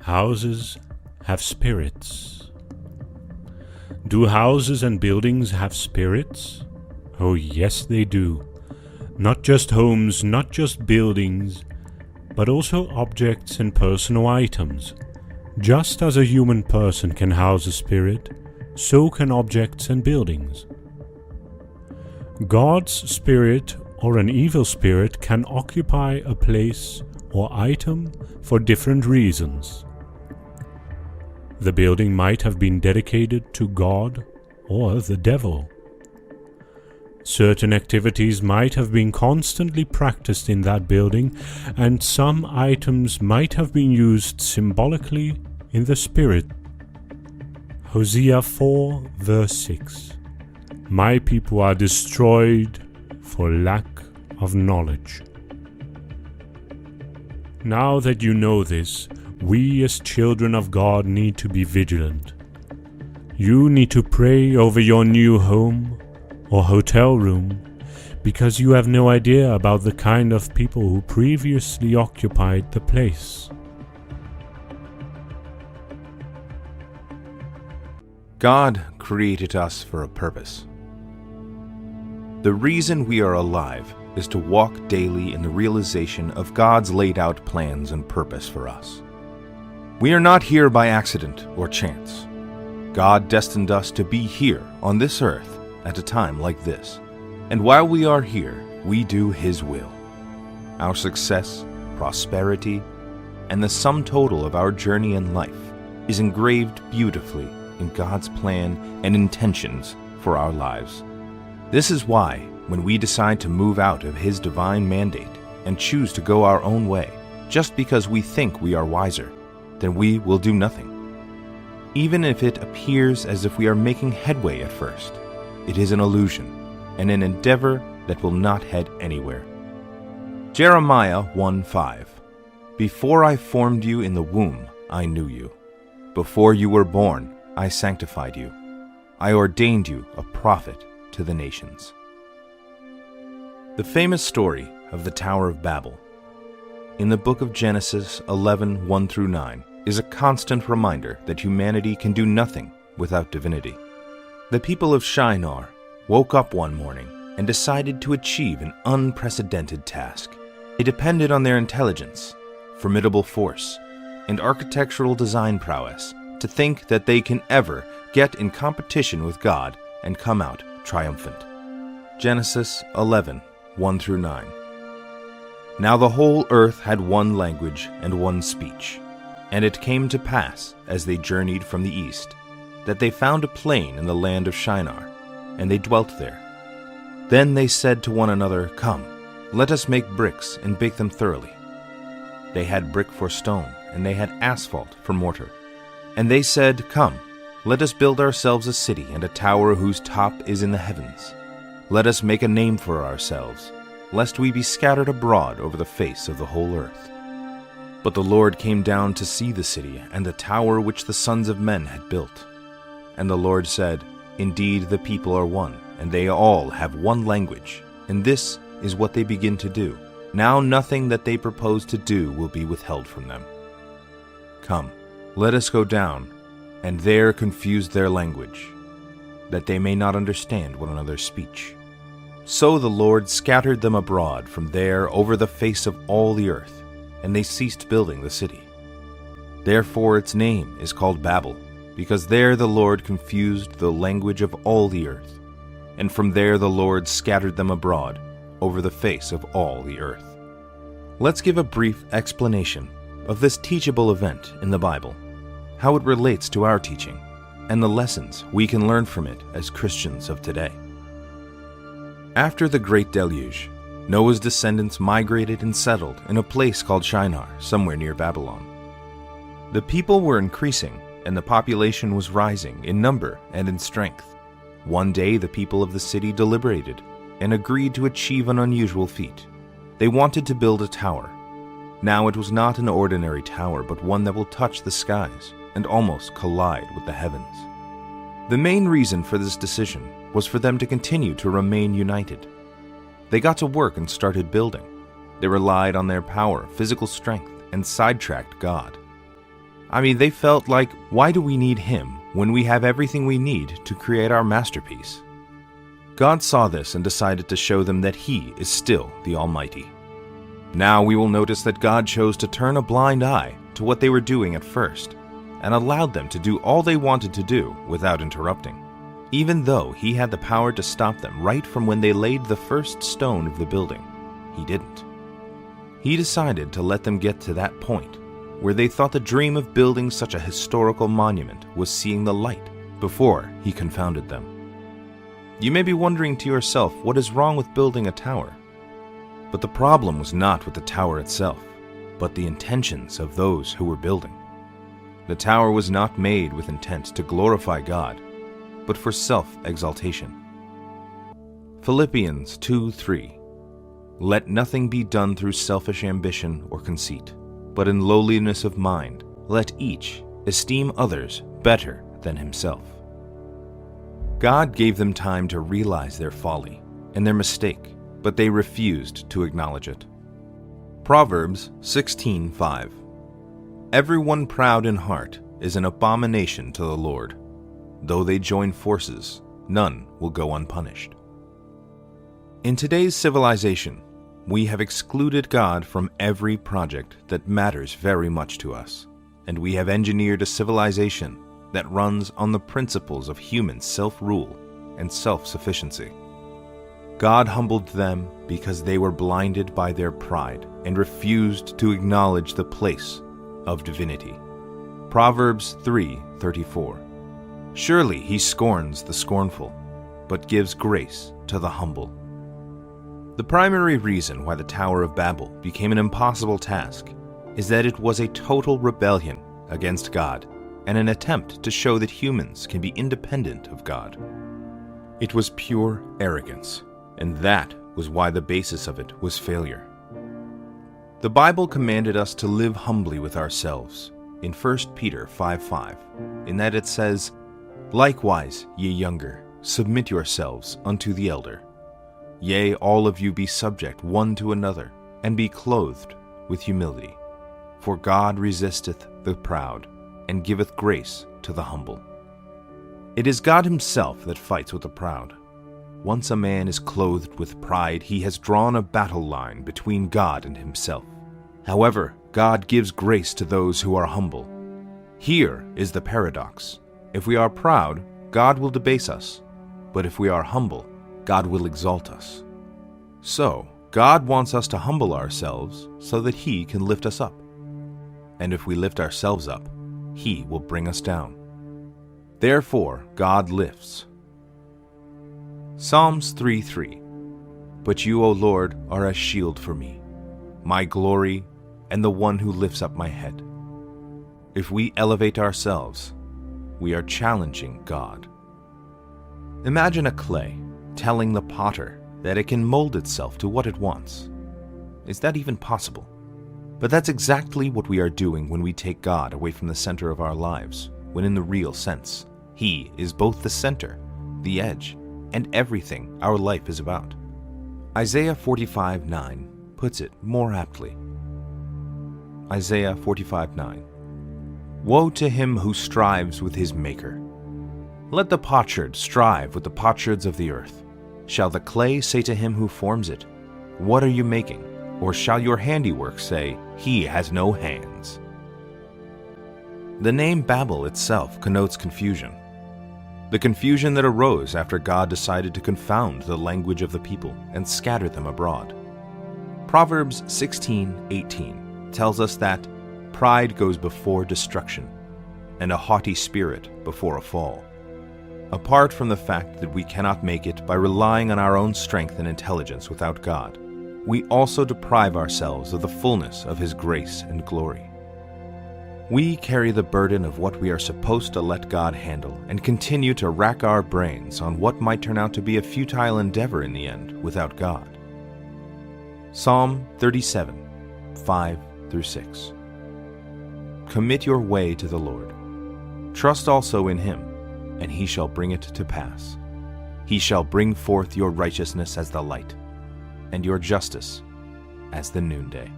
Houses have spirits. Do houses and buildings have spirits? Oh yes, they do. Not just homes, not just buildings, but also objects and personal items. Just as a human person can house a spirit, so can objects and buildings. God's spirit or an evil spirit can occupy a place or item for different reasons. The building might have been dedicated to God or the devil. Certain activities might have been constantly practiced in that building, and some items might have been used symbolically in the spirit. Hosea 4 verse 6. My people are destroyed for lack of knowledge. Now that you know this, we as children of God need to be vigilant. You need to pray over your new home or hotel room because you have no idea about the kind of people who previously occupied the place. God created us for a purpose. The reason we are alive is to walk daily in the realization of God's laid out plans and purpose for us. We are not here by accident or chance. God destined us to be here on this earth at a time like this, and while we are here, we do His will. Our success, prosperity, and the sum total of our journey in life is engraved beautifully in God's plan and intentions for our lives. This is why, when we decide to move out of His divine mandate and choose to go our own way, just because we think we are wiser, then we will do nothing. Even if it appears as if we are making headway at first, it is an illusion and an endeavor that will not head anywhere. Jeremiah 1:5. Before I formed you in the womb, I knew you. Before you were born, I sanctified you. I ordained you a prophet to the nations. The famous story of the Tower of Babel in the book of Genesis 11:1-9 is a constant reminder that humanity can do nothing without divinity. The people of Shinar woke up one morning and decided to achieve an unprecedented task. It depended on their intelligence, formidable force, and architectural design prowess to think that they can ever get in competition with God and come out triumphant. Genesis 11:1-9. Now the whole earth had one language and one speech. And it came to pass, as they journeyed from the east, that they found a plain in the land of Shinar, and they dwelt there. Then they said to one another, Come, let us make bricks and bake them thoroughly. They had brick for stone, and they had asphalt for mortar. And they said, Come, let us build ourselves a city and a tower whose top is in the heavens. Let us make a name for ourselves, lest we be scattered abroad over the face of the whole earth. But the Lord came down to see the city and the tower which the sons of men had built. And the Lord said, Indeed, the people are one, and they all have one language, and this is what they begin to do. Now nothing that they propose to do will be withheld from them. Come, let us go down, and there confuse their language, that they may not understand one another's speech. So the Lord scattered them abroad from there over the face of all the earth, and they ceased building the city. Therefore its name is called Babel, because there the Lord confused the language of all the earth, and from there the Lord scattered them abroad over the face of all the earth. Let's give a brief explanation of this teachable event in the Bible, how it relates to our teaching, and the lessons we can learn from it as Christians of today. After the Great Deluge, Noah's descendants migrated and settled in a place called Shinar, somewhere near Babylon. The people were increasing, and the population was rising in number and in strength. One day the people of the city deliberated and agreed to achieve an unusual feat. They wanted to build a tower. Now it was not an ordinary tower, but one that will touch the skies and almost collide with the heavens. The main reason for this decision was for them to continue to remain united. They got to work and started building. They relied on their power, physical strength, and sidetracked God. They felt like, why do we need him when we have everything we need to create our masterpiece? God saw this and decided to show them that he is still the Almighty. Now we will notice that God chose to turn a blind eye to what they were doing at first, and allowed them to do all they wanted to do without interrupting, even though he had the power to stop them right from when they laid the first stone of the building. He didn't. He decided to let them get to that point where they thought the dream of building such a historical monument was seeing the light before he confounded them. You may be wondering to yourself what is wrong with building a tower. But the problem was not with the tower itself, but the intentions of those who were building. The tower was not made with intent to glorify God, but for self-exaltation. Philippians 2:3. Let nothing be done through selfish ambition or conceit, but in lowliness of mind, let each esteem others better than himself. God gave them time to realize their folly and their mistake, but they refused to acknowledge it. Proverbs 16:5. Everyone proud in heart is an abomination to the Lord. Though they join forces, none will go unpunished. In today's civilization, we have excluded God from every project that matters very much to us, and we have engineered a civilization that runs on the principles of human self-rule and self-sufficiency. God humbled them because they were blinded by their pride and refused to acknowledge the place of divinity. Proverbs 3:34. Surely he scorns the scornful, but gives grace to the humble. The primary reason why the Tower of Babel became an impossible task is that it was a total rebellion against God and an attempt to show that humans can be independent of God. It was pure arrogance, and that was why the basis of it was failure. The Bible commanded us to live humbly with ourselves in 1 Peter 5:5, in that it says, Likewise, ye younger, submit yourselves unto the elder. Yea, all of you be subject one to another, and be clothed with humility. For God resisteth the proud, and giveth grace to the humble. It is God himself that fights with the proud. Once a man is clothed with pride, he has drawn a battle line between God and himself. However, God gives grace to those who are humble. Here is the paradox. If we are proud, God will debase us. But if we are humble, God will exalt us. So, God wants us to humble ourselves so that he can lift us up. And if we lift ourselves up, he will bring us down. Therefore, God lifts. Psalms 3:3. But you, O Lord, are a shield for me, my glory, and the one who lifts up my head. If we elevate ourselves, we are challenging God. Imagine a clay telling the potter that it can mold itself to what it wants. Is that even possible? But that's exactly what we are doing when we take God away from the center of our lives, when in the real sense, he is both the center, the edge, and everything our life is about. Isaiah 45:9 puts it more aptly. Isaiah 45:9. Woe to him who strives with his maker. Let the potsherd strive with the potsherds of the earth. Shall the clay say to him who forms it, What are you making? Or shall your handiwork say, He has no hands? The name Babel itself connotes confusion. The confusion that arose after God decided to confound the language of the people and scatter them abroad. Proverbs 16:18 tells us that pride goes before destruction, and a haughty spirit before a fall. Apart from the fact that we cannot make it by relying on our own strength and intelligence without God, we also deprive ourselves of the fullness of His grace and glory. We carry the burden of what we are supposed to let God handle and continue to rack our brains on what might turn out to be a futile endeavor in the end without God. Psalm 37:5-6. Commit your way to the Lord. Trust also in Him, and He shall bring it to pass. He shall bring forth your righteousness as the light, and your justice as the noonday.